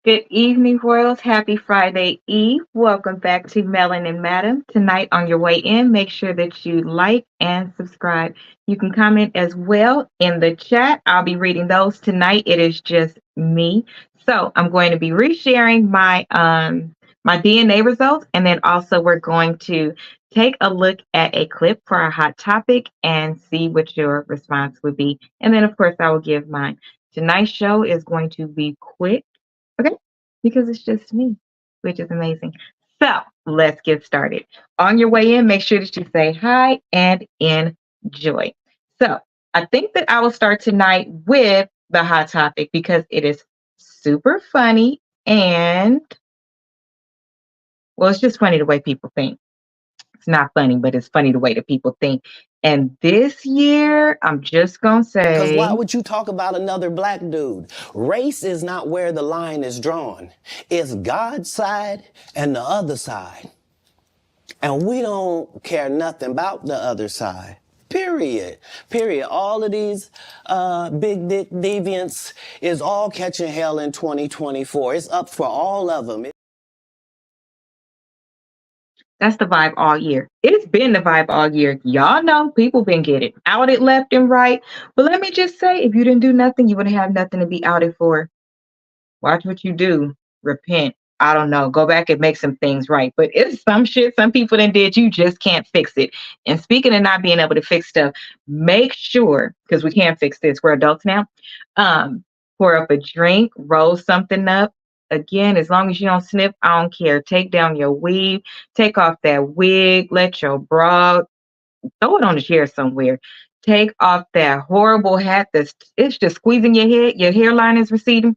Good evening, Royals. Happy Friday Eve. Welcome back to Melanin Madam. Tonight on your way in, make sure that you like and subscribe. You can comment as well in the chat. I'll be reading those tonight. It is just me. So I'm going to be resharing my DNA results, and then also we're going to take a look at a clip for our hot topic and see what your response would be. And then, of course, I will give mine. Tonight's show is going to be quick. Okay, because it's just me, which is amazing. So let's get started. On your way in, make sure that you say hi and enjoy. So I think that I will start tonight with the hot topic because it is super funny and, well, it's just funny the way people think. It's not funny, but it's funny the way that people think. And this year, I'm just going to Because why say, would you talk about another black dude? Race is not where the line is drawn. It's God's side and the other side. And we don't care nothing about the other side. Period. Period. All of these big dick deviants is all catching hell in 2024. It's up for all of them. that's the vibe all year. It's been the vibe all year. Y'all know people been getting outed left and right. But let me just say, if you didn't do nothing, you wouldn't have nothing to be outed for. Watch what you do. Repent. I don't know. Go back and make some things right. But it's some shit some people done did. You just can't fix it. And speaking of not being able to fix stuff, make sure, because we can't fix this. We're adults now. Pour up a drink, roll something up. Again, as long as you don't snip, I don't care. Take down your weave, take off that wig, let your bra, throw it on the chair somewhere. Take off that horrible hat it's just squeezing your head, your hairline is receding.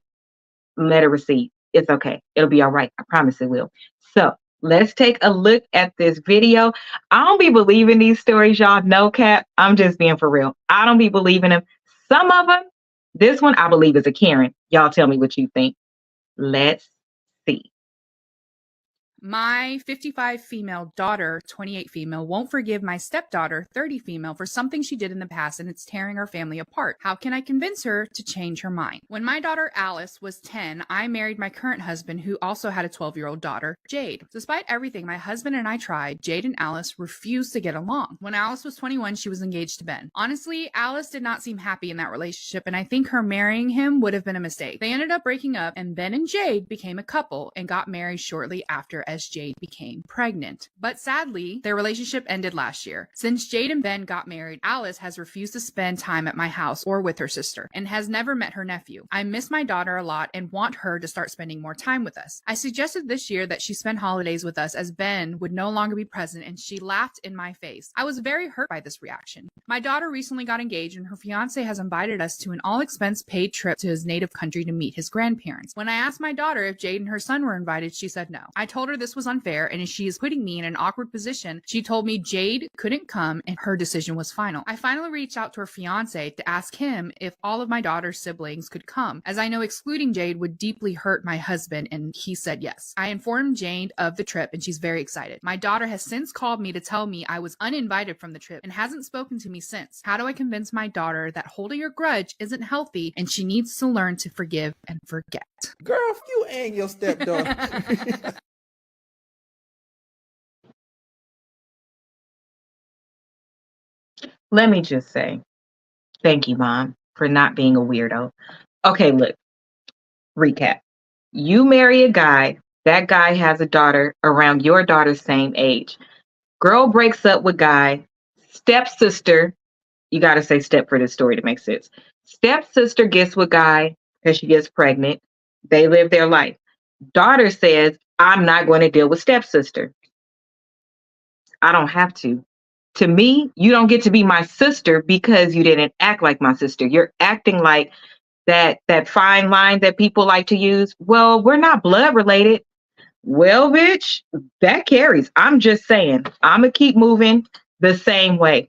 Let it recede. It's okay. It'll be all right. I promise it will. So let's take a look at this video. I don't be believing these stories, y'all. No cap. I'm just being for real. I don't be believing them. Some of them, this one I believe is a Karen. Y'all tell me what you think. Let's see. My 55 female daughter, 28 female, won't forgive my stepdaughter, 30 female, for something she did in the past, and it's tearing our family apart. How can I convince her to change her mind? When my daughter Alice was 10, I married my current husband, who also had a 12-year-old daughter, Jade. Despite everything my husband and I tried, Jade and Alice refused to get along. When Alice was 21, she was engaged to Ben. Honestly, Alice did not seem happy in that relationship, and I think her marrying him would have been a mistake. They ended up breaking up, and Ben and Jade became a couple and got married shortly after, as Jade became pregnant. But sadly, their relationship ended last year. Since Jade and Ben got married, Alice has refused to spend time at my house or with her sister and has never met her nephew. I miss my daughter a lot and want her to start spending more time with us. I suggested this year that she spend holidays with us as Ben would no longer be present, and she laughed in my face. I was very hurt by this reaction. My daughter recently got engaged, and her fiance has invited us to an all-expense paid trip to his native country to meet his grandparents. When I asked my daughter if Jade and her son were invited, she said no. I told her this was unfair, and as she is putting me in an awkward position, she told me Jade couldn't come and her decision was final. I finally reached out to her fiance to ask him if all of my daughter's siblings could come, as I know excluding Jade would deeply hurt my husband, and he said yes. I informed Jade of the trip, and she's very excited. My daughter has since called me to tell me I was uninvited from the trip and hasn't spoken to me since. How do I convince my daughter that holding a grudge isn't healthy and she needs to learn to forgive and forget? Girl, you and your stepdaughter. Let me just say, thank you, Mom, for not being a weirdo. Okay, look, recap. You marry a guy, that guy has a daughter around your daughter's same age. Girl breaks up with guy, stepsister, you got to say step for this story to make sense. Stepsister gets with guy because she gets pregnant. They live their life. Daughter says, I'm not going to deal with stepsister. I don't have to. To me, you don't get to be my sister because you didn't act like my sister. You're acting like that fine line that people like to use. Well, we're not blood related. Well, bitch, that carries. I'm just saying, I'm going to keep moving the same way.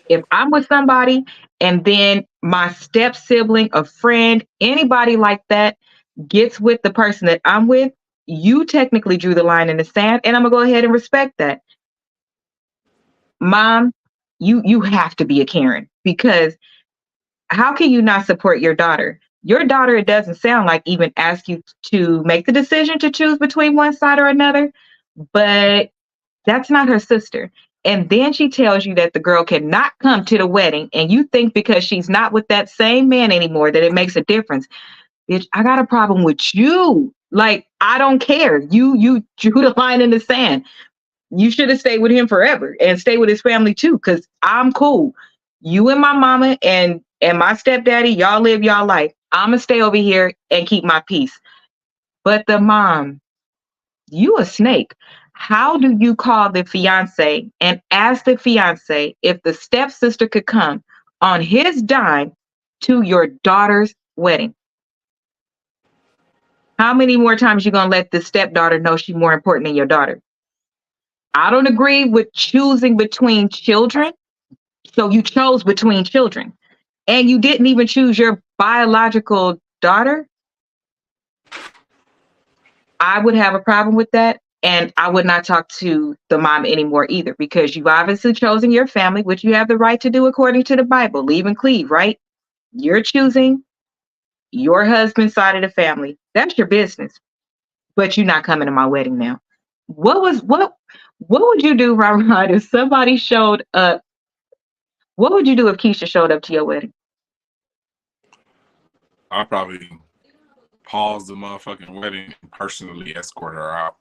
If I'm with somebody and then my step sibling, a friend, anybody like that gets with the person that I'm with, you technically drew the line in the sand, and I'm going to go ahead and respect that. Mom, you have to be a Karen, because how can you not support your daughter? Your daughter, it doesn't sound like, even ask you to make the decision to choose between one side or another, but that's not her sister. And then she tells you that the girl cannot come to the wedding, and you think because she's not with that same man anymore that it makes a difference. Bitch, I got a problem with you. Like, I don't care. You drew the line in the sand. You should have stayed with him forever and stay with his family too, because I'm cool. You and my mama and my stepdaddy, y'all live y'all life. I'ma stay over here and keep my peace. But the mom, you a snake. How do you call the fiance and ask the fiance if the stepsister could come on his dime to your daughter's wedding? How many more times you gonna let the stepdaughter know she's more important than your daughter? I don't agree with choosing between children. So you chose between children, and you didn't even choose your biological daughter. I would have a problem with that. And I would not talk to the mom anymore either, because you've obviously chosen your family, which you have the right to do according to the Bible. Leave and cleave, right? You're choosing your husband's side of the family. That's your business. But you're not coming to my wedding now. What would you do, Robert, if somebody showed up? What would you do if Keisha showed up to your wedding? I'll probably pause the motherfucking wedding and personally escort her out.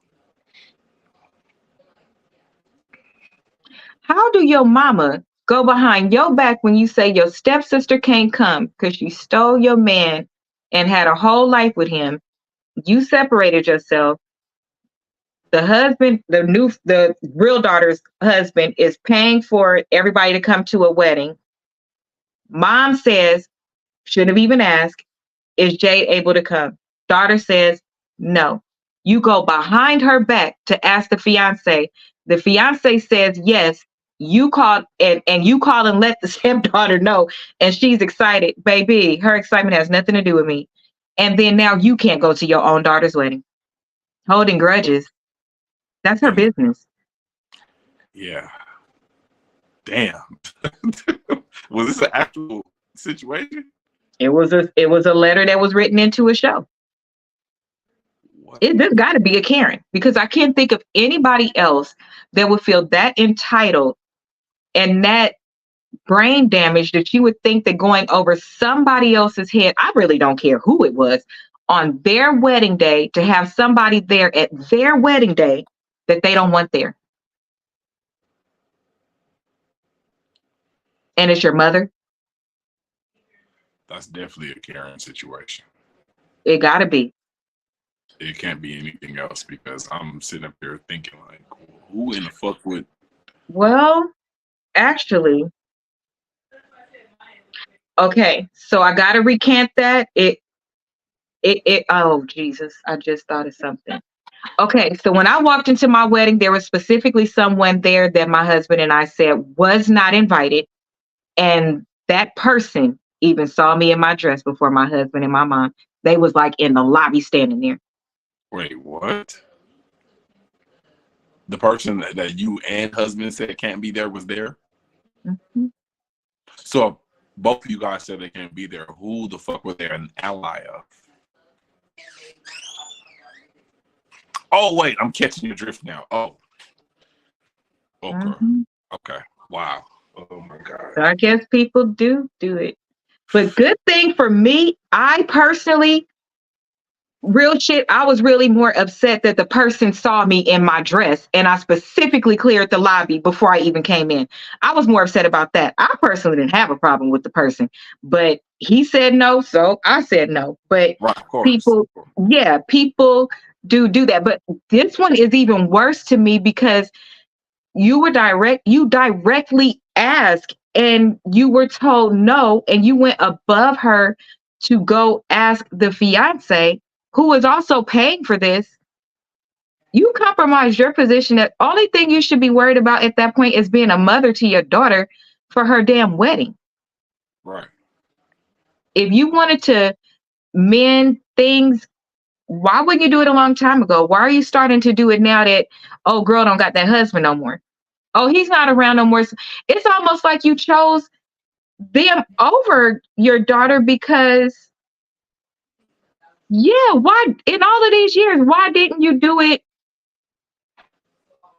How do your mama go behind your back when you say your stepsister can't come because she stole your man and had a whole life with him? You separated yourself. The husband, the real daughter's husband, is paying for everybody to come to a wedding. Mom says, should have even asked, is Jade able to come? Daughter says, no. You go behind her back to ask the fiance. The fiance says yes. You call and you call and let the stepdaughter know, and she's excited. Baby, her excitement has nothing to do with me. And then now you can't go to your own daughter's wedding. Holding grudges. That's her business. Yeah. Damn. Was this an actual situation? It was a letter that was written into a show. There's got to be a Karen, because I can't think of anybody else that would feel that entitled and that brain damage that you would think that going over somebody else's head, I really don't care who it was, on their wedding day, to have somebody there at their wedding day that they don't want there. And it's your mother. That's definitely a Karen situation. It gotta be. It can't be anything else, because I'm sitting up there thinking, like, who in the fuck would? Well, actually, okay, so I gotta recant that. Oh Jesus, I just thought of something. Okay, so when I walked into my wedding, there was specifically someone there that my husband and I said was not invited. And that person even saw me in my dress before my husband and my mom. They was like in the lobby standing there. Wait, what? The person that you and husband said can't be there was there? Mm-hmm. So both of you guys said they can't be there. Who the fuck were they an ally of? Oh, wait, I'm catching your drift now. Oh. Okay. Mm-hmm. Okay. Wow. Oh, my God. So I guess people do it. But good thing for me, I personally, real shit, I was really more upset that the person saw me in my dress, and I specifically cleared the lobby before I even came in. I was more upset about that. I personally didn't have a problem with the person, but he said no, so I said no. But right, of course. People do that. But this one is even worse to me, because you directly asked and you were told no, and you went above her to go ask the fiance, who is also paying for this. You compromised your position. The only thing you should be worried about at that point is being a mother to your daughter for her damn wedding. Right. If you wanted to mend things, why wouldn't you do it a long time ago? Why are you starting to do it now that, oh, girl don't got that husband no more? Oh, he's not around no more. It's almost like you chose them over your daughter because Yeah, why in all of these years, why didn't you do it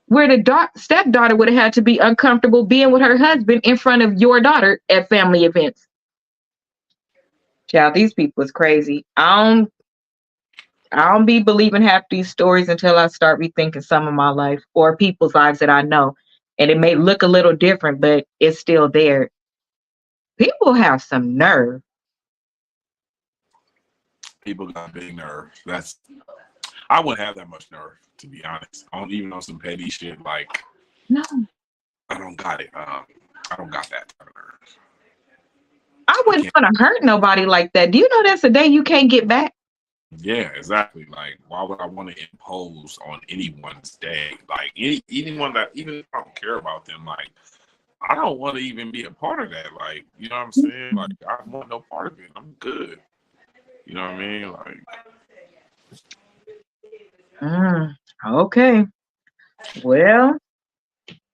where the stepdaughter would have had to be uncomfortable being with her husband in front of your daughter at family events? Child, these people is crazy. I don't be believing half these stories until I start rethinking some of my life or people's lives that I know. And it may look a little different, but it's still there. People have some nerve. People got big nerve. I wouldn't have that much nerve, to be honest. I don't even know some petty shit like No, I don't got it. I don't got that type of nerve. I I wouldn't can't. want to hurt nobody like that. Do you know that's a day you can't get back? Yeah, exactly. Like, why would I want to impose on anyone's day? Like, anyone that, even if I don't care about them, like, I don't want to even be a part of that. Like, you know what I'm saying? Like, I want no part of it. I'm good. You know what I mean? Like, Okay. Well,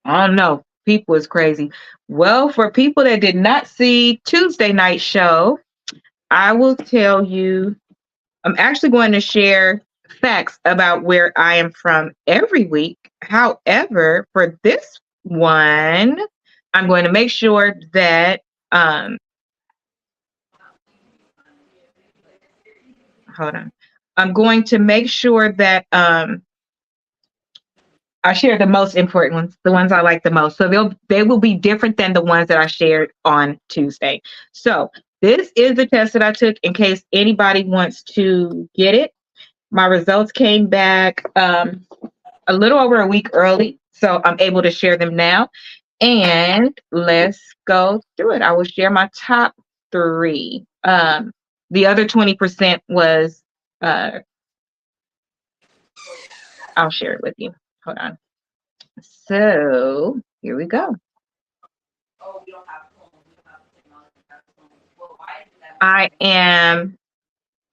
I don't know. People is crazy. Well, for people that did not see Tuesday night show, I will tell you, I'm actually going to share facts about where I am from every week. However, for this one, I'm going to make sure that hold on. I'm going to make sure that I share the most important ones, the ones I like the most. So they will be different than the ones that I shared on Tuesday. So this is the test that I took in case anybody wants to get it. My results came back a little over a week early, so I'm able to share them now. And let's go through it. I will share my top three. The other 20% was, I'll share it with you. Hold on. So here we go. I am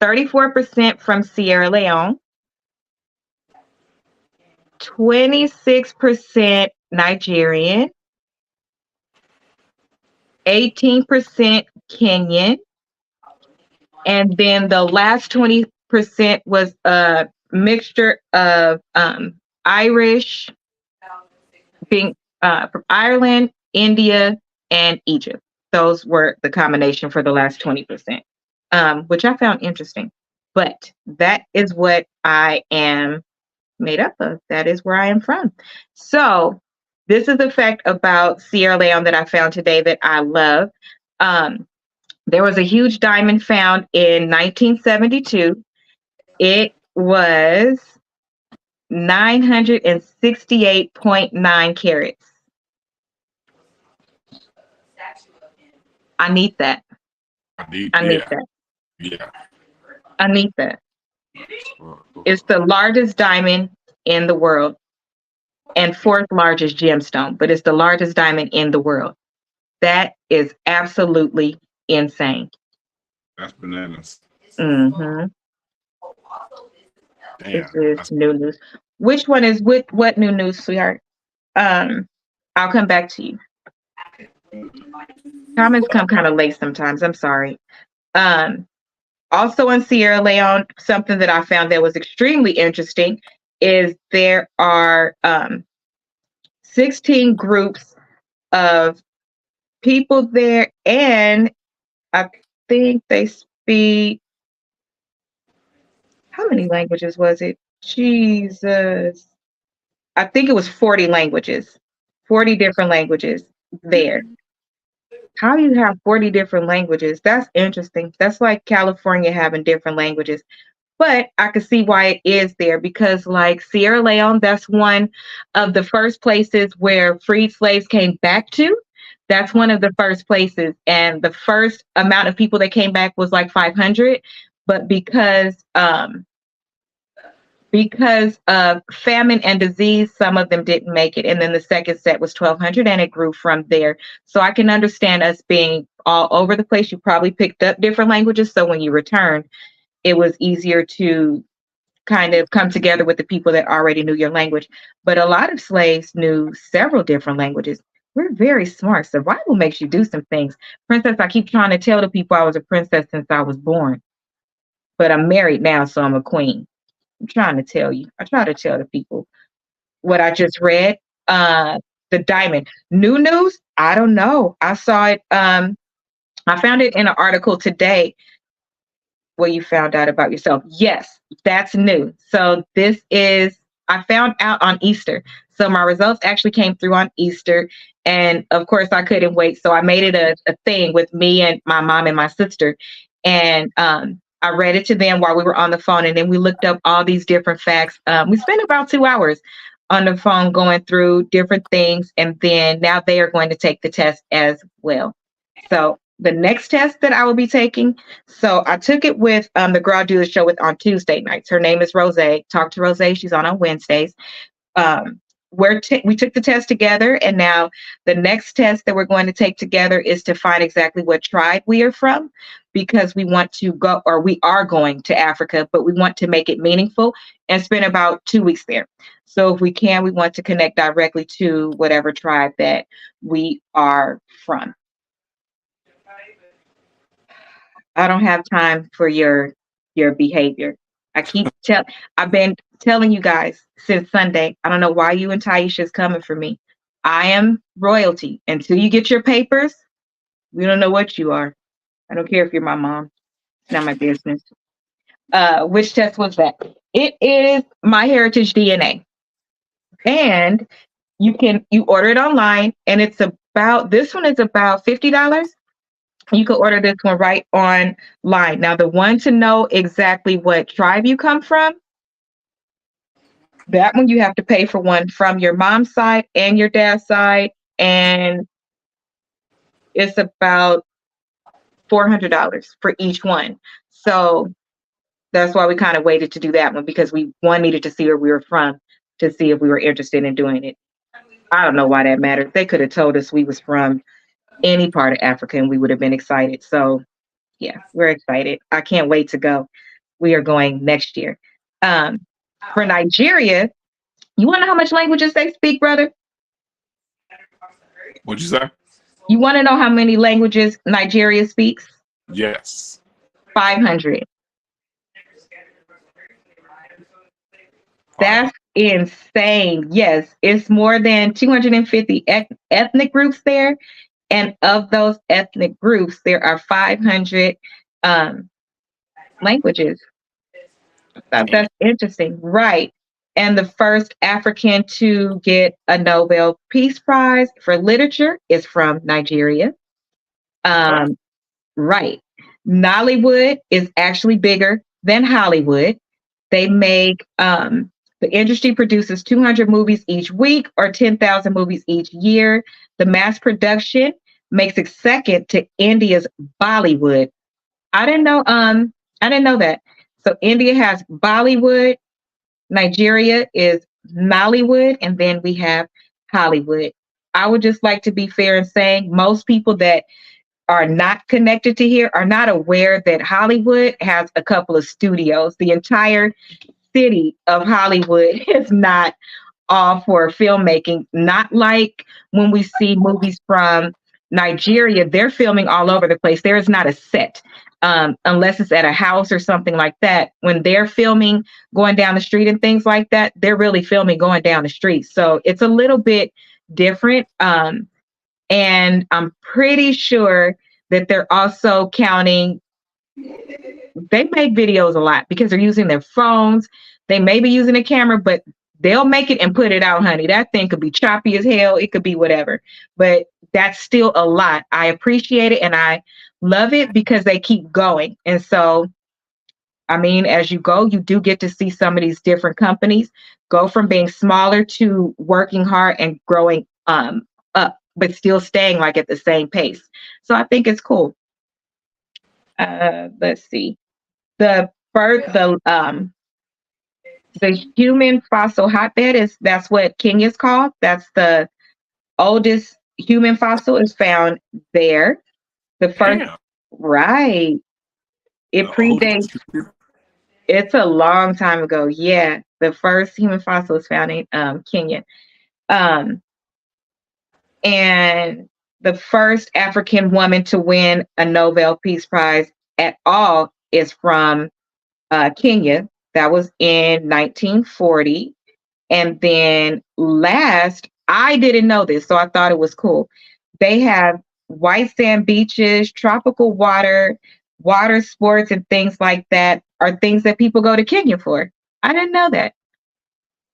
34% from Sierra Leone, 26% Nigerian, 18% Kenyan, and then the last 20% was a mixture of Irish, being from Ireland, India, and Egypt. Those were the combination for the last 20%, which I found interesting. But that is what I am made up of. That is where I am from. So this is the fact about Sierra Leone that I found today that I love. There was a huge diamond found in 1972. It was 968.9 carats. I need that. I need yeah, that. yeah. I need that. It's the largest diamond in the world and fourth largest gemstone, but it's the largest diamond in the world. That is absolutely insane. That's bananas. Mm-hmm. This Damn. is new news. Which one is with what new news, sweetheart? I'll come back to you. Comments come kind of late sometimes. I'm sorry. Also in Sierra Leone, something that I found that was extremely interesting is there are 16 groups of people there, and I think they speak, how many languages was it? Jesus. I think it was 40 languages, 40 different languages there. How do you have 40 different languages? That's interesting. That's like California having different languages. But I could see why it is there because, like Sierra Leone, that's one of the first places where freed slaves came back to. That's one of the first places. And the first amount of people that came back was like 500. But because of famine and disease, some of them didn't make it. And then the second set was 1,200 and it grew from there. So I can understand us being all over the place. You probably picked up different languages. So when you returned, it was easier to kind of come together with the people that already knew your language. But a lot of slaves knew several different languages. We're very smart. Survival makes you do some things. Princess, I keep trying to tell the people I was a princess since I was born. but I'm married now, so I'm a queen. I'm trying to tell you. I try to tell the people what I just read. The diamond. New news? I don't know. I saw it. I found it in an article today where you found out about yourself. Yes, that's new. So this is, I found out on Easter. So my results actually came through on Easter. And of course, I couldn't wait. So I made it a thing with me and my mom and my sister. And I read it to them while we were on the phone. And then we looked up all these different facts. We spent about 2 hours on the phone going through different things. And then now they are going to take the test as well. So the next test that I will be taking, so I took it with the girl I do the show with on Tuesday nights. Her name is Rose. Talk to Rose. She's on Wednesdays. We took the test together, and now the next test that we're going to take together is to find exactly what tribe we are from, because we want to go, or we are going to Africa, but we want to make it meaningful and spend about 2 weeks there. So if we can, we want to connect directly to whatever tribe that we are from. I don't have time for your behavior. I've been telling you guys since Sunday. I don't know why you and Taisha is coming for me. I am royalty. Until you get your papers, we don't know what you are. I don't care if you're my mom. It's not my business. Which test was that? It is My Heritage DNA. And you order it online, and this one is about $50. You could order this one right online. Now, the one to know exactly what tribe you come from, that one you have to pay for one from your mom's side and your dad's side, and it's about $400 for each one. So that's why we kind of waited to do that one, because we needed to see where we were from to see if we were interested in doing it. I don't know why that mattered. They could have told us we was from any part of Africa and we would have been excited. So yeah, we're excited. I can't wait to go. We are going next year. For Nigeria, you want to know how much languages they speak, brother? What'd you say? You want to know how many languages Nigeria speaks? Yes. 500. That's insane. Yes, it's more than 250 ethnic groups there. And of those ethnic groups, there are 500 languages. That's interesting. Right. And the first African to get a Nobel Peace Prize for literature is from Nigeria. Right. Nollywood is actually bigger than Hollywood. They make, the industry produces 200 movies each week or 10,000 movies each year. The mass production makes it second to India's Bollywood. I didn't know that. So India has Bollywood, Nigeria is Nollywood, and then we have Hollywood. I would just like to be fair in saying most people that are not connected to here are not aware that Hollywood has a couple of studios. The entire city of Hollywood is not all for filmmaking. Not like when we see movies from Nigeria, they're filming all over the place. There is not a set, unless it's at a house or something like that. When they're filming going down the street and things like that, they're really filming going down the street. So it's a little bit different. And I'm pretty sure that they're also counting. They make videos a lot because they're using their phones. They may be using a camera, but they'll make it and put it out, honey. That thing could be choppy as hell. It could be whatever, but that's still a lot. I appreciate it and I love it because they keep going. And so, I mean, as you go, you do get to see some of these different companies go from being smaller to working hard and growing up, but still staying like at the same pace. So I think it's cool. Let's see. The human fossil hotbed that's what Kenya is called. That's the oldest human fossil is found there. The first, right. It predates. It's a long time ago. Yeah. The first human fossil is found in Kenya. And the first African woman to win a Nobel Peace Prize at all is from Kenya. That was in 1940. And then last, I didn't know this, so I thought it was cool. They have white sand beaches, tropical water sports, and things like that are things that people go to Kenya for. I didn't know that.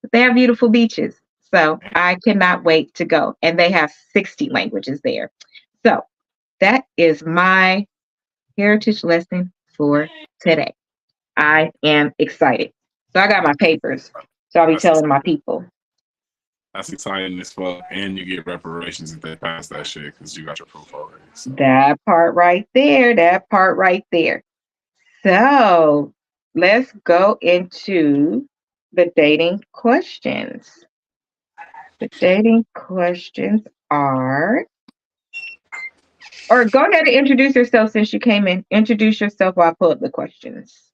But they have beautiful beaches. So I cannot wait to go. And they have 60 languages there. So that is my heritage lesson for today. I am excited. So I got my papers. So I'll be telling my people. That's exciting as fuck. And you get reparations if they pass that shit because you got your proof already. So. That part right there. That part right there. So let's go into the dating questions. The dating questions are, or go ahead and introduce yourself since you came in. Introduce yourself while I pull up the questions.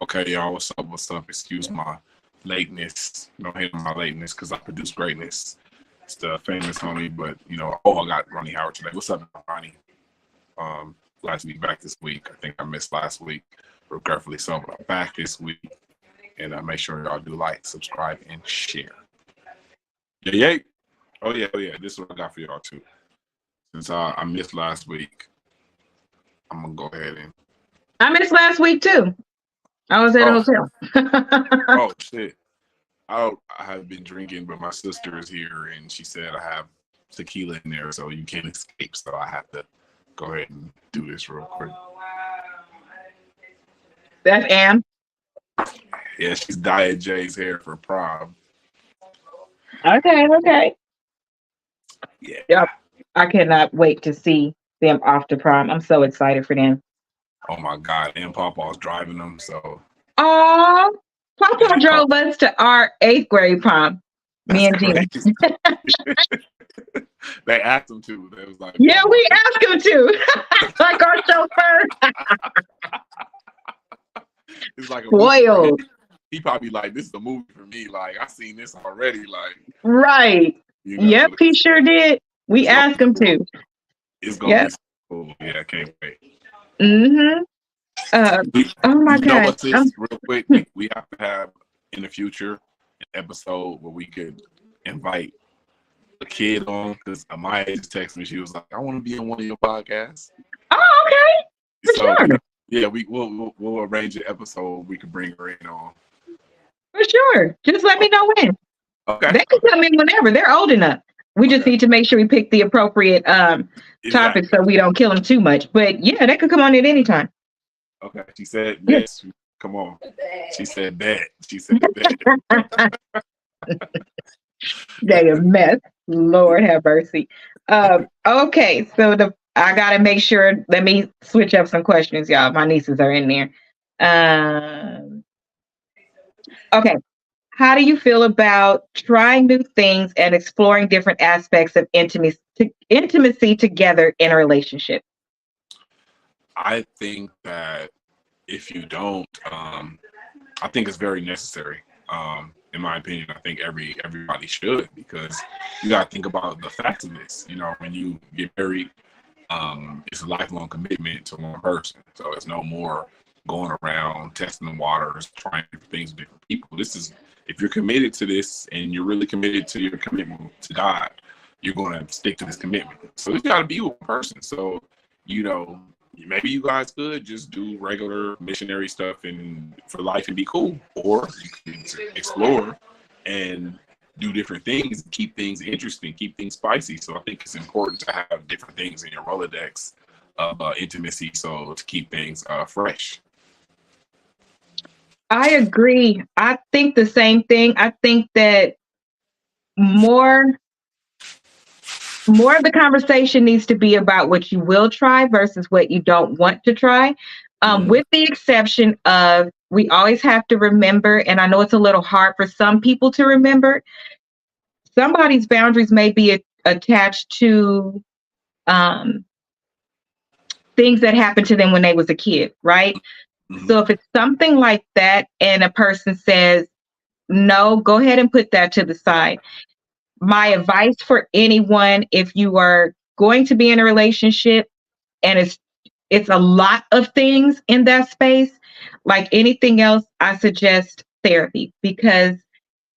Okay, y'all, what's up? What's up? Excuse my lateness. Don't hate on my lateness because I produce greatness. It's the famous homie, but I got Ronnie Howard today. What's up, Ronnie? Glad to be back this week. I think I missed last week, regretfully so, but I'm back this week. And make sure y'all do like, subscribe, and share. Yeah. Oh yeah. This is what I got for y'all too. Since I missed last week, I'm gonna go ahead and. I missed last week too. I was at a hotel. Oh shit! I have been drinking, but my sister is here, and she said I have tequila in there, so you can't escape. So I have to go ahead and do this real quick. That's Am. Yeah, she's dyed Jay's hair for prom. Okay. Yeah. Yep. I cannot wait to see them off to prom. I'm so excited for them. Oh my God, and Papa's driving them, so. Oh, Papa drove us to our 8th grade prom. Me and Gina. They asked him to. They was like, yeah, we asked him to. Like our chauffeur. It's like a spoiled. He probably like, this is a movie for me. Like, I seen this already. Like, right. Yep, he sure did. We asked him to. It's gonna be so cool. Yeah, I can't wait. Mm-hmm. Oh my God. Know what's this? Real quick, we have to have in the future an episode where we could invite a kid on, because Amaya just texted me. She was like, I want to be on one of your podcasts. Oh, okay. For sure. Yeah, we'll arrange an episode we can bring her in on. For sure. Just let me know when. Okay. They can come in whenever. They're old enough. We just need to make sure we pick the appropriate topic so we don't kill them too much. But yeah, they can come on at any time. Okay. She said yes. Come on. She said that. She said that. They a mess. Lord have mercy. Okay, so I gotta make sure. Let me switch up some questions, y'all. My nieces are in there. Okay. How do you feel about trying new things and exploring different aspects of intimacy together in a relationship? I think that if you don't, I think it's very necessary. In my opinion, I think everybody should, because you got to think about the facts of this. When you get married, it's a lifelong commitment to one person. So it's no more going around testing the waters, trying different things with different people. This is, if you're committed to this and you're really committed to your commitment to God, you're going to stick to this commitment. So it's got to be one person. So, maybe you guys could just do regular missionary stuff and for life and be cool, or you can explore and do different things, keep things interesting, keep things spicy. So I think it's important to have different things in your Rolodex of intimacy, so to keep things fresh. I agree. I think the same thing. I think that more of the conversation needs to be about what you will try versus what you don't want to try. With the exception of, we always have to remember, and I know it's a little hard for some people to remember, somebody's boundaries may be attached to things that happened to them when they was a kid, right? Mm-hmm. So if it's something like that and a person says, no, go ahead and put that to the side. My advice for anyone, if you are going to be in a relationship and it's a lot of things in that space, like anything else, I suggest therapy, because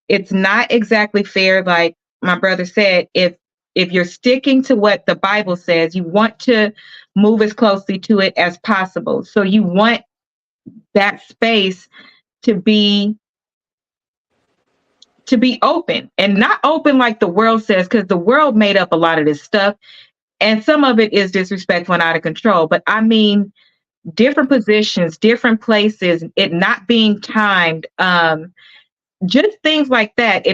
it's not exactly fair. Like my brother said, if you're sticking to what the Bible says, you want to move as closely to it as possible. So you want that space to be open, and not open like the world says, because the world made up a lot of this stuff, and some of it is disrespectful and out of control. But I mean, different positions, different places, it not being timed, just things like that.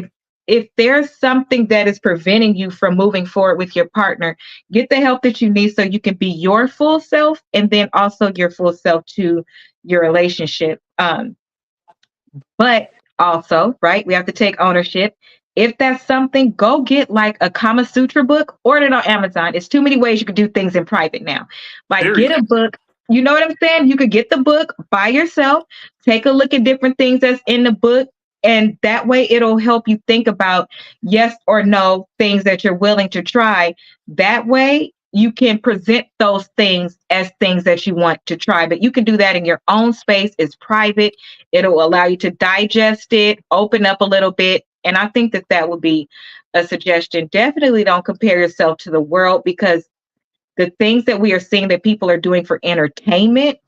If there's something that is preventing you from moving forward with your partner, get the help that you need so you can be your full self, and then also your full self to your relationship. But also, right, we have to take ownership. If that's something, go get like a Kama Sutra book, order it on Amazon. It's too many ways you could do things in private now. Like, Period. get a book. You know what I'm saying? You could get the book by yourself, take a look at different things that's in the book, and that way it'll help you think about yes or no things that you're willing to try. That way you can present those things as things that you want to try, but you can do that in your own space. It's private. It'll allow you to digest it, open up a little bit. And I think that that would be a suggestion. Definitely don't compare yourself to the world, because the things that we are seeing that people are doing for entertainment,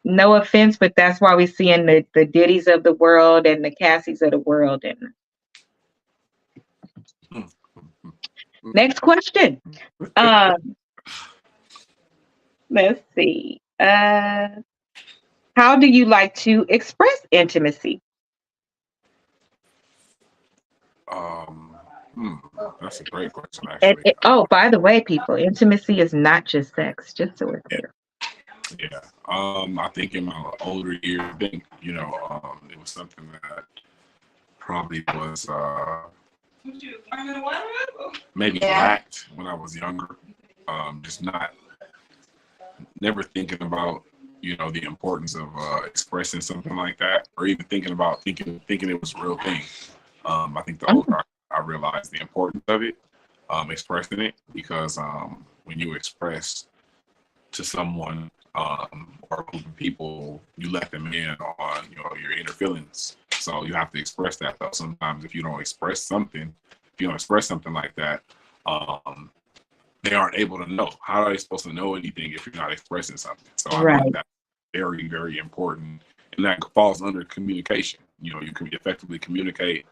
no offense, but that's why we're seeing the Diddies of the world and the Cassies of the world. And next question. Let's see. How do you like to express intimacy? That's a great question, And actually. oh, by the way, people, intimacy is not just sex, just so we're clear. Yeah. I think in my older years, I think, it was something that probably was maybe lacked when I was younger. Just never thinking about, the importance of expressing something like that, or even thinking it was a real thing. I think the older I realized the importance of it, expressing it, because when you express to someone or a group of people, you let them in on your inner feelings. So you have to express that. Though sometimes if you don't express something like that, they aren't able to know. How are they supposed to know anything if you're not expressing something? So I think that's very, very important, and that falls under communication. You can effectively communicate,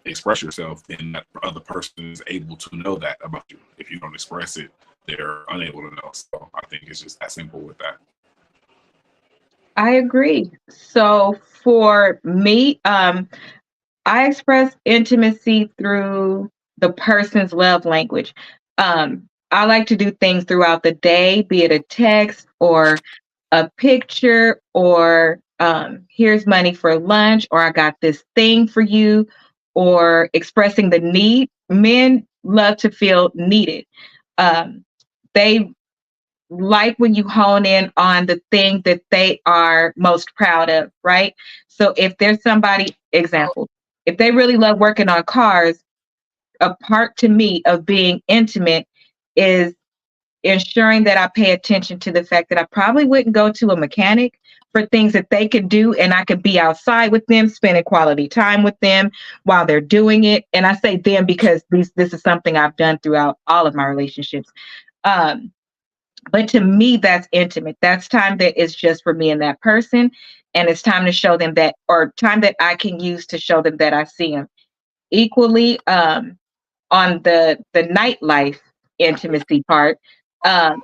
express yourself, and that other person is able to know that about you. If you don't express it, they're unable to know. So I think it's just that simple with that. I agree. So for me, I express intimacy through the person's love language. I like to do things throughout the day, be it a text or a picture, or here's money for lunch, or I got this thing for you, or expressing the need. Men love to feel needed. They like when you hone in on the thing that they are most proud of, right? So if there's somebody, example, if they really love working on cars, a part to me of being intimate is ensuring that I pay attention to the fact that I probably wouldn't go to a mechanic for things that they could do, and I could be outside with them, spending quality time with them while they're doing it. And I say them because this is something I've done throughout all of my relationships. But to me, that's intimate. That's time that is just for me and that person. And it's time to show them that, or time that I can use to show them that I see them. Equally, on the nightlife intimacy part, I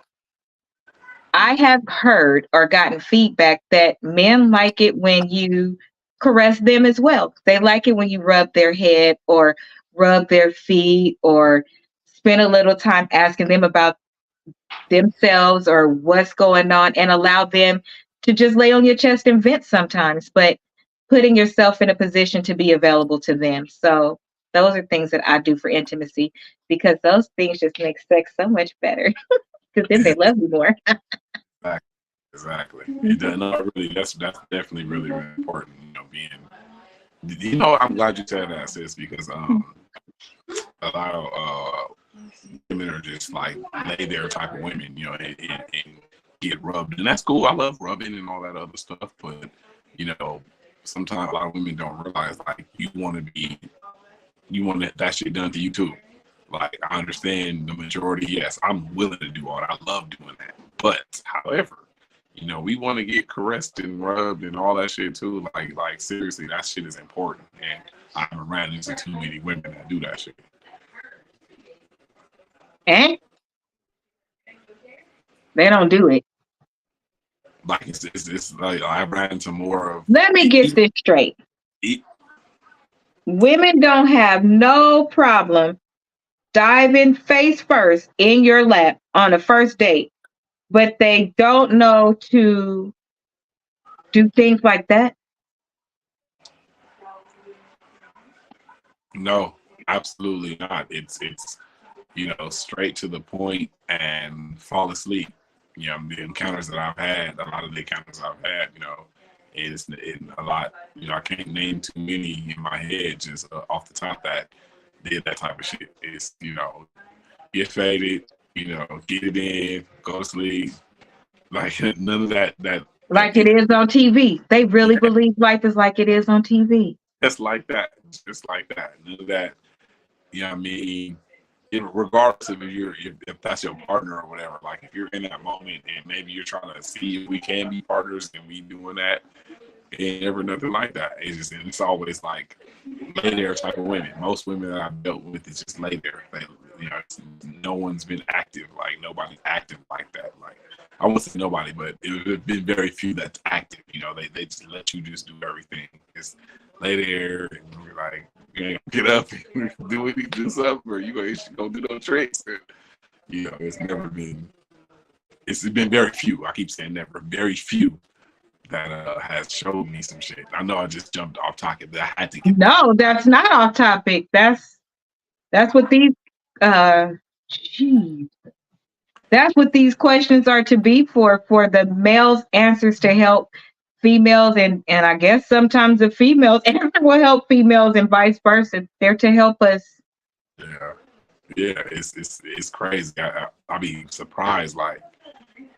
have heard or gotten feedback that men like it when you caress them as well. They like it when you rub their head or rub their feet, or spend a little time asking them about themselves or what's going on, and allow them to just lay on your chest and vent sometimes, but putting yourself in a position to be available to them. So those are things that I do for intimacy, because those things just make sex so much better, because then they love you more. Exactly. That's definitely really, really important. I'm glad you said that, sis, because a lot of women are just like lay there type of women, and get rubbed, and that's cool. I love rubbing and all that other stuff, but you know, sometimes a lot of women don't realize like you want that shit done to you too. Like I understand the majority, yes, I'm willing to do all that. I love doing that, but however, you know, we want to get caressed and rubbed and all that shit too. Like seriously, that shit is important, and I haven't ran into too many women that do that shit. And they don't do it. Like it's like I ran into more of. Let me get this straight. Women don't have no problem diving face first in your lap on a first date, but they don't know to do things like that. No, absolutely not. It's you know, straight to the point and fall asleep. You know, the encounters that I've had, a lot of the encounters I've had, you know, is a lot. You know, I can't name too many in my head just off the top that did that type of shit. It's, you know, get faded, you know, get it in, go to sleep. Like none of that. Like it is on TV. They really believe life is like it is on TV. Just like that. Just like that. None of that. You know what I mean? Regardless of if that's your partner or whatever, like if you're in that moment and maybe you're trying to see if we can be partners and we doing that, it ain't ever nothing like that. It's always like lay there type of women. Most women that I've dealt with is just lay there. You know, no one's been active. Like nobody's active like that. Like I won't say nobody, but it's been very few that's active. You know, they just let you just do everything. Just lay there and you're like, you ain't gonna get up and do something, or you ain't gonna do no tricks. And, you know, it's been very few. I keep saying never, very few that has showed me some shit. I know I just jumped off topic, but I had to get. No, that's not off topic. That's what these that's what these questions are to be for the males' answers to help females, and I guess sometimes the females answer will help females and vice versa. They're to help us. Yeah, it's crazy. I be surprised, like,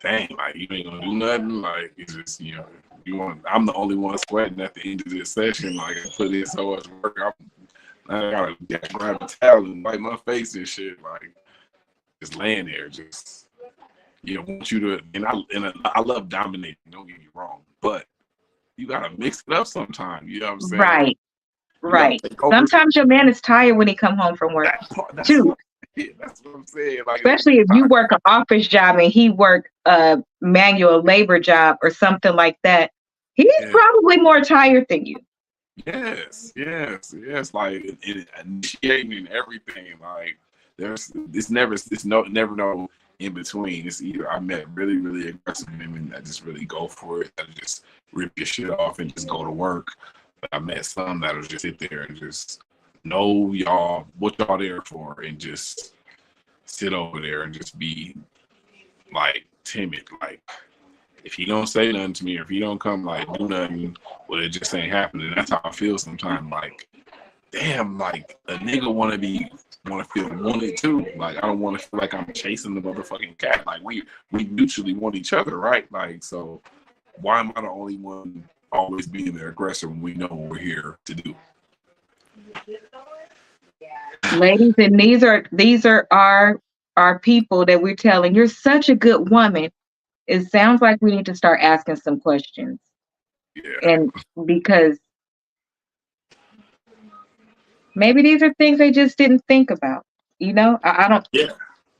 dang, like you ain't gonna do nothing. Like it's just, you know, I'm the only one sweating at the end of this session. Like I put in so much work. I gotta grab a towel and wipe my face and shit. Like just laying there, just, you know, want you to. And I love dominating. Don't get me wrong, but you gotta mix it up sometime. You know what I'm saying? Right. Sometimes your man is tired when he come home from work too. That's what I'm saying. Like, especially if you work an office job and he work a manual labor job or something like that. He's probably more tired than you. Yes. Like initiating and everything. Like it's never no in between. It's either I met really, really aggressive women that just really go for it, that just rip your shit off and just go to work. But I met some that'll just sit there and just know what y'all there for, and just sit over there and just be like timid. Like if he don't say nothing to me, or if he don't come like do nothing, well, it just ain't happening. That's how I feel sometimes. Like, damn, like a nigga want to feel wanted too. Like I don't want to feel like I'm chasing the motherfucking cat. Like we mutually want each other, right? Like, so why am I the only one always being the aggressor when we know what we're here to do? Ladies, and these are our people that we're telling, you're such a good woman. It sounds like we need to start asking some questions. And because maybe these are things they just didn't think about. You know, I don't.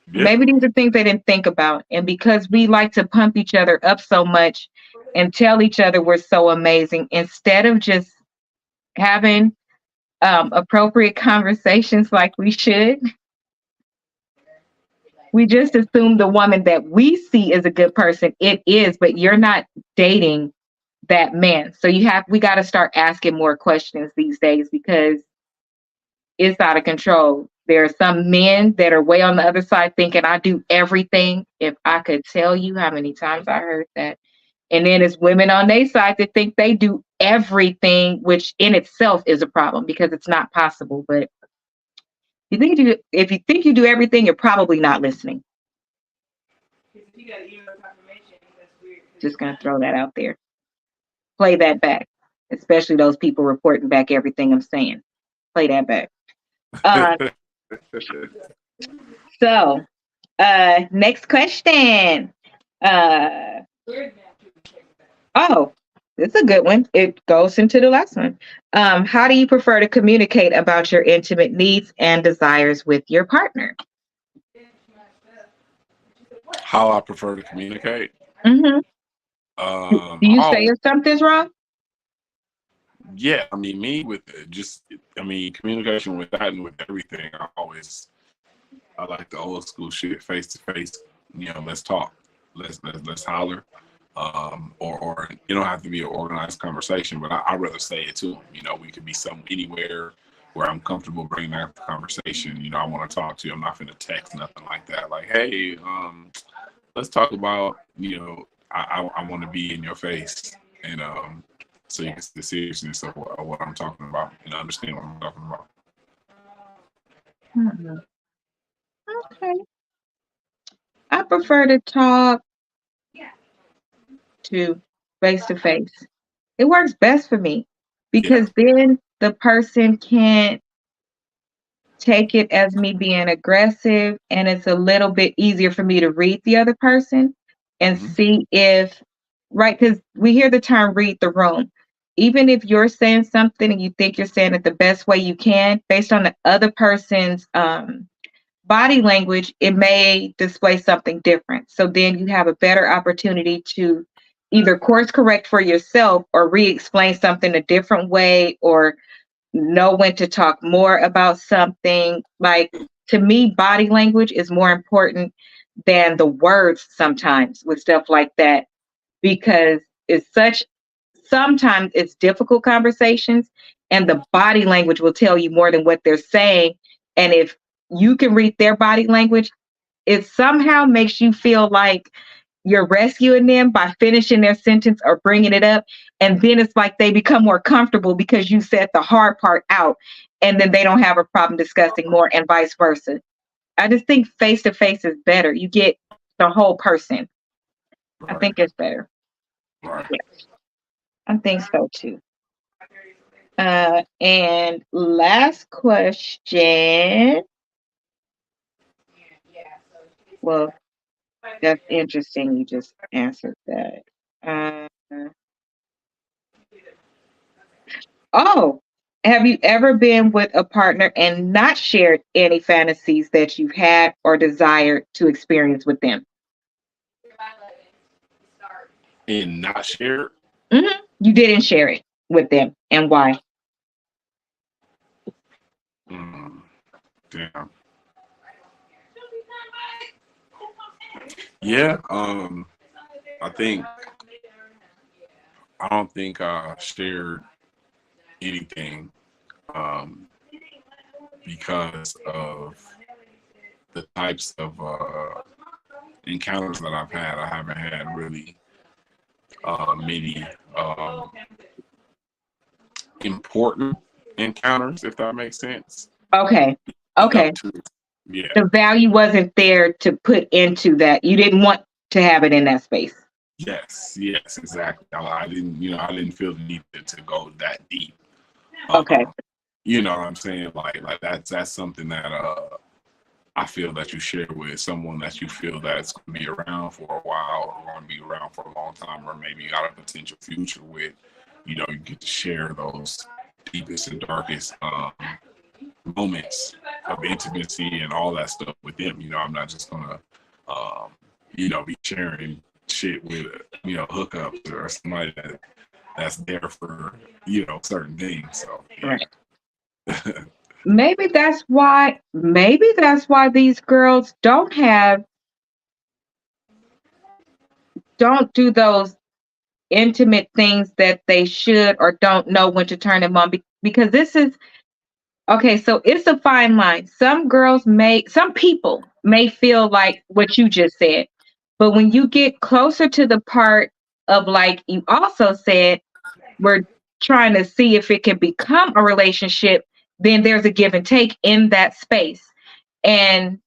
Maybe these are things they didn't think about. And because we like to pump each other up so much and tell each other we're so amazing, instead of just having appropriate conversations like we should, we just assume the woman that we see as a good person, it is, but you're not dating that man. So we got to start asking more questions these days, because it's out of control. There are some men that are way on the other side thinking, I do everything. If I could tell you how many times I heard that. And then it's women on their side that think they do everything, which in itself is a problem, because it's not possible. But if you think you do everything, you're probably not listening. Just gonna throw that out there. Play that back, especially those people reporting back everything I'm saying. Play that back. So, next question. Oh, it's a good one. It goes into the last one. How do you prefer to communicate about your intimate needs and desires with your partner? How I prefer to communicate? Mm-hmm. Do you say if something's wrong? Yeah, I mean, me with communication with that and with everything. I like the old school shit, face to face. Let's talk, let's holler. Or you don't have to be an organized conversation, but I'd rather say it to them. We could be anywhere where I'm comfortable bringing that conversation. I want to talk to you. I'm not going to text nothing like that. Like, hey, let's talk about, I want to be in your face, and so you can see the seriousness of what I'm talking about and understand what I'm talking about. Mm-hmm. Okay. I prefer to talk to face. It works best for me because then the person can't take it as me being aggressive, and it's a little bit easier for me to read the other person and see if, right, because we hear the term read the room. Even if you're saying something and you think you're saying it the best way you can, based on the other person's body language, it may display something different. So then you have a better opportunity to either course correct for yourself or re-explain something a different way, or know when to talk more about something. Like, to me, body language is more important than the words sometimes with stuff like that, because sometimes it's difficult conversations and the body language will tell you more than what they're saying. And if you can read their body language, it somehow makes you feel like you're rescuing them by finishing their sentence or bringing it up. And then it's like they become more comfortable because you said the hard part out, and then they don't have a problem discussing more, and vice versa. I just think face to face is better. You get the whole person. Right. I think it's better. Right. Yeah. I think so too. And last question. Well, that's interesting. You just answered that. Oh, have you ever been with a partner and not shared any fantasies that you've had or desired to experience with them? And not shared? Mm-hmm. You didn't share it with them, and why? Damn. Yeah. I don't think I shared anything because of the types of encounters that I've had. I haven't had really many important encounters, if that makes sense. Okay. Yeah. The value wasn't there to put into that. You didn't want to have it in that space. Yes, exactly. I didn't feel the need to go that deep. Okay. You know what I'm saying? Like that's something that I feel that you share with someone that you feel that's going to be around for a while, or going to be around for a long time, or maybe got a potential future with. You get to share those deepest and darkest moments of intimacy and all that stuff with them. I'm not just gonna be sharing shit with hookups or somebody that's there for certain things. So yeah. Right. Maybe that's why these girls don't do those intimate things that they should, or don't know when to turn them on, because this is okay. So it's a fine line. Some people may feel like what you just said, but when you get closer to the part of, like you also said, we're trying to see if it can become a relationship, then there's a give and take in that space. And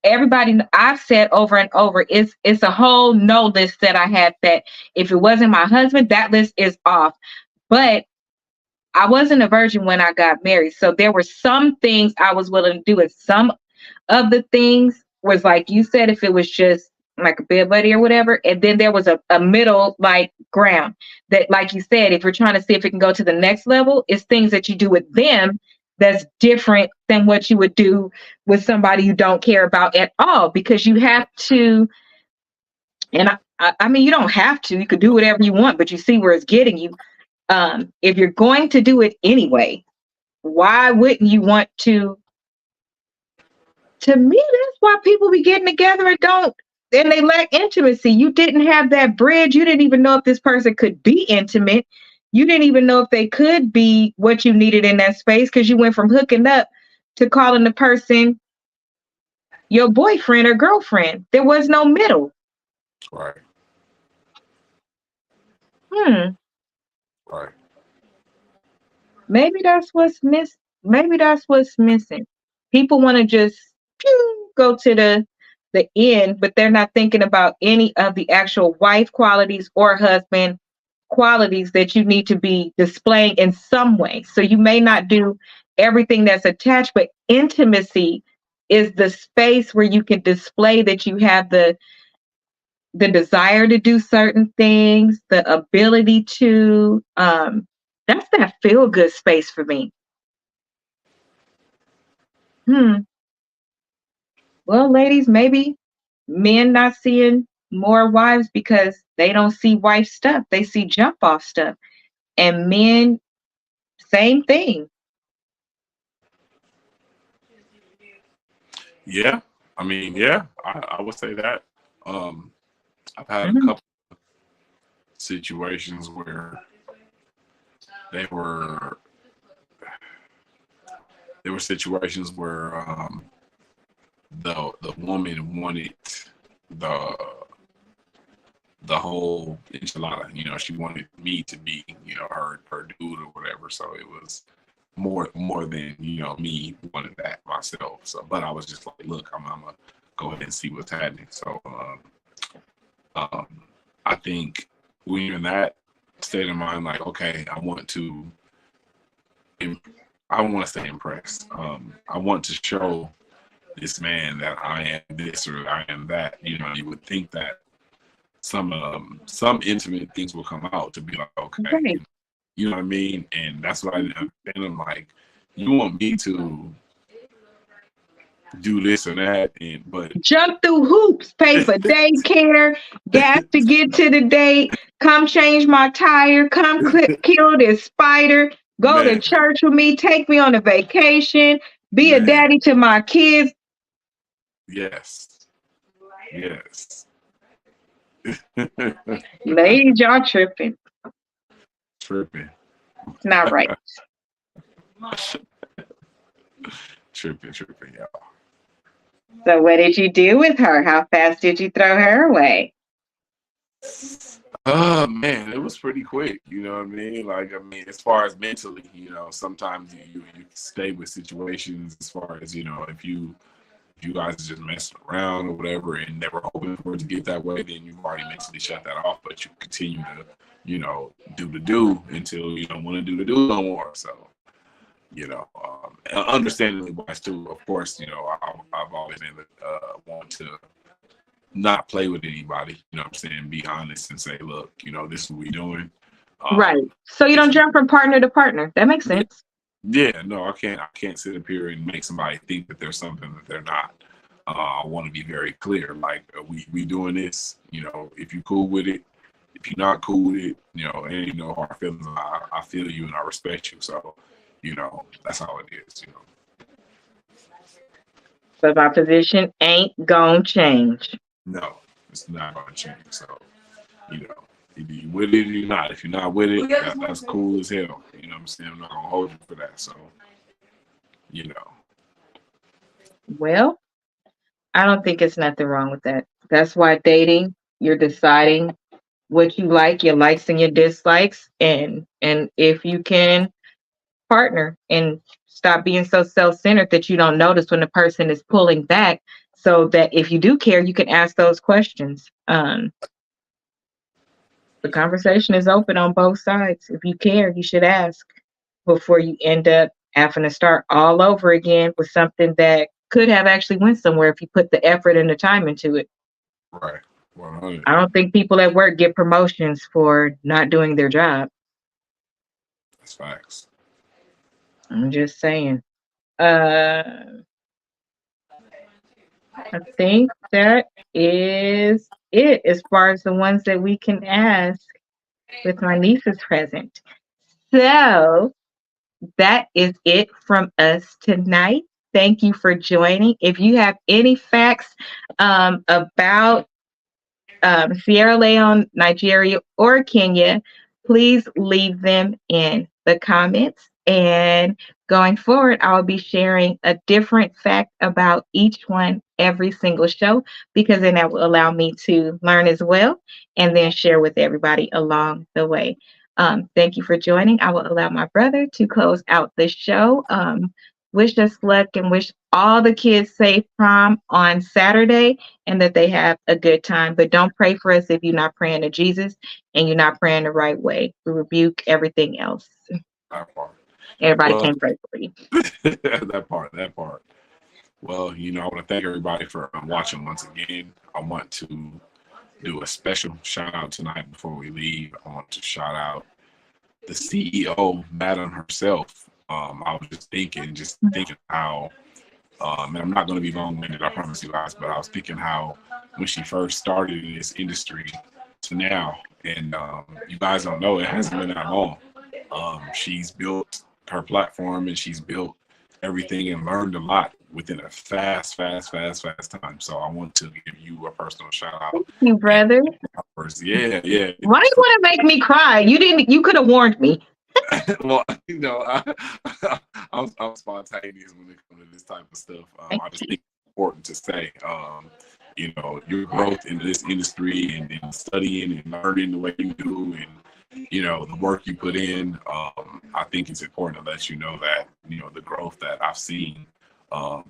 everybody I've said over and over, it's a whole no list that I had, that if it wasn't my husband, that list is off. But I wasn't a virgin when I got married. So there were some things I was willing to do, and some of the things was like you said, if it was just like a bed buddy or whatever. And then there was a middle like ground that, like you said, if you're trying to see if it can go to the next level, it's things that you do with them that's different than what you would do with somebody you don't care about at all. Because you have to, and I mean, you don't have to, you could do whatever you want, but you see where it's getting you. If you're going to do it anyway, why wouldn't you want to? To me, that's why people be getting together and they lack intimacy. You didn't have that bridge. You didn't even know if this person could be intimate. You didn't even know if they could be what you needed in that space, because you went from hooking up to calling the person your boyfriend or girlfriend. There was no middle. Right. Right. Maybe that's what's missing. People want to just go to the end, but they're not thinking about any of the actual wife qualities or husband qualities that you need to be displaying in some way. So you may not do everything that's attached, but intimacy is the space where you can display that you have the desire to do certain things, the ability to, that's that feel good space for me. Well, ladies, maybe men not seeing more wives because they don't see wife stuff. They see jump off stuff. And men, same thing. Yeah. I mean, yeah, I would say that. I've had a couple situations where there were situations where the woman wanted the whole enchilada. You know, she wanted me to be, you know, her dude or whatever. So it was more than, you know, me wanted that myself. So, but I was just like, look, I'm gonna go ahead and see what's happening. So, I think when you're in that state of mind, like, okay, I want to stay impressed. I want to show this man that I am this or I am that. You know, you would think that some intimate things will come out to be like, okay, Right. you know what I mean? And that's what I didn't understand. I'm like, you want me to do this or that, but Jump through hoops, pay for daycare, gas to get to the date, come change my tire, come kill this spider, go to man, church with me, take me on a vacation, be a man, daddy to my kids. yes. Ladies, y'all tripping. Tripping. It's not right. Tripping, y'all. So what did you do with her? How fast did you throw her away? Oh man, it was pretty quick. You know what I mean? Like, I mean, as far as mentally, you know, sometimes you stay with situations as far as, you know, if you guys are just messing around or whatever and never hoping for it to get that way, then you've already mentally shut that off. But you continue to, you know, do the do until you don't want to do the do no more. So, you know, understandably wise too. Of course, you know, I've always been want to not play with anybody. You know what I'm saying? Be honest and say, look, you know, this is what we're doing. Right. So you don't jump from partner to partner. That makes sense. Yeah, no, I can't sit up here and make somebody think that there's something that they're not. I want to be very clear. Like, we doing this, you know, if you cool with it, if you're not cool with it, you know, and you know our feelings, I feel you and I respect you. So, you know, that's all it is, you know. But my position ain't gonna change. No, it's not gonna change. So, you know, if you with it or you're not. If you're not with it, that's cool as hell. You know what I'm saying? I'm not gonna hold you for that. So, you know. Well, I don't think it's nothing wrong with that. That's why dating, you're deciding what you like, your likes and your dislikes, and if you can partner and stop being so self-centered that you don't notice when the person is pulling back. so that if you do care, you can ask those questions. The conversation is open on both sides. If you care, you should ask before you end up having to start all over again with something that could have actually went somewhere if you put the effort and the time into it. Right. 100. I don't think people at work get promotions for not doing their job. That's facts. I'm just saying. I think that is it as far as the ones that we can ask with my nieces present. So that is it from us tonight. Thank you for joining. If you have any facts about Sierra Leone, Nigeria, or Kenya, please leave them in the comments. And going forward, I'll be sharing a different fact about each one every single show, because then that will allow me to learn as well and then share with everybody along the way. Thank you for joining. I will allow my brother to close out the show. Wish us luck and wish all the kids safe prom on Saturday and that they have a good time. But don't pray for us if you're not praying to Jesus and you're not praying the right way. We rebuke everything else. That part. Everybody Well, can pray for you. that part. Well, I want to thank everybody for watching once again. I want to do a special shout out tonight before we leave. I want to shout out the CEO, Madam herself. I was just thinking how, and I'm not going to be long-winded, I promise you guys, but I was thinking how when she first started in this industry to now, and you guys don't know, it hasn't been that long. She's built her platform and she's built everything and learned a lot within a fast time. So I want to give you a personal shout out. Thank you, brother. Yeah. Why do you want to make me cry? You could have warned me. Well, I'm spontaneous when it comes to this type of stuff. I just think it's important to say, your growth in this industry and studying and learning the way you do and, the work you put in. I think it's important to let you know that, the growth that I've seen, I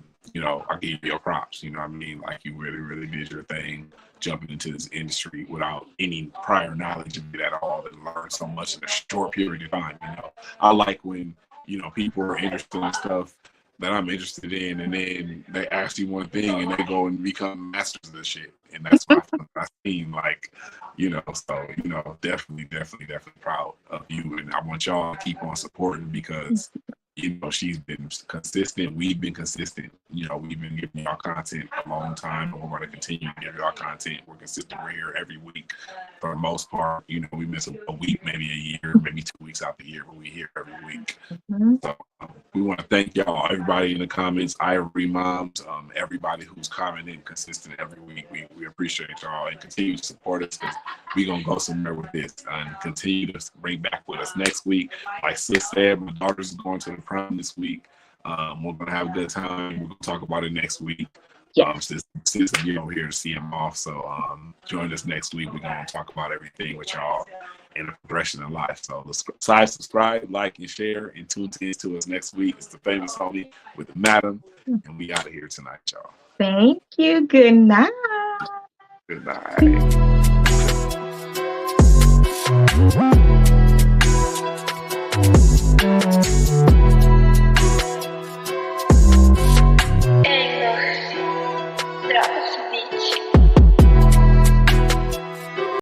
give you your props, you know what I mean? Like you really did your thing, jumping into this industry without any prior knowledge of it at all and learn so much in a short period of time. I like when, people are interested in stuff that I'm interested in and then they ask you one thing and they go and become masters of this shit. And that's what I seem like, so, definitely proud of you. And I want y'all to keep on supporting because, she's been consistent. We've been consistent. We've been giving y'all content a long time, and we're going to continue to give y'all content. We're consistent. We're here every week for the most part. We miss a week, maybe a year, maybe 2 weeks out the year, but we're here every week. Mm-hmm. So we want to thank y'all, everybody in the comments, Ivory Moms, everybody who's commenting consistent every week. We appreciate y'all and continue to support us because we're going to go somewhere with this and continue to bring back with us next week. Like Sis said, my daughter's going to the prom this week. We're going to have a good time. We're going to talk about it next week. Sis will be over here to see him off. So join us next week. We're going to talk about everything with y'all and the progression in life. So subscribe, like, and share, and tune in to us next week. It's the famous homie with the Madam, and we out of here tonight, y'all. Thank you. Good night. Good night.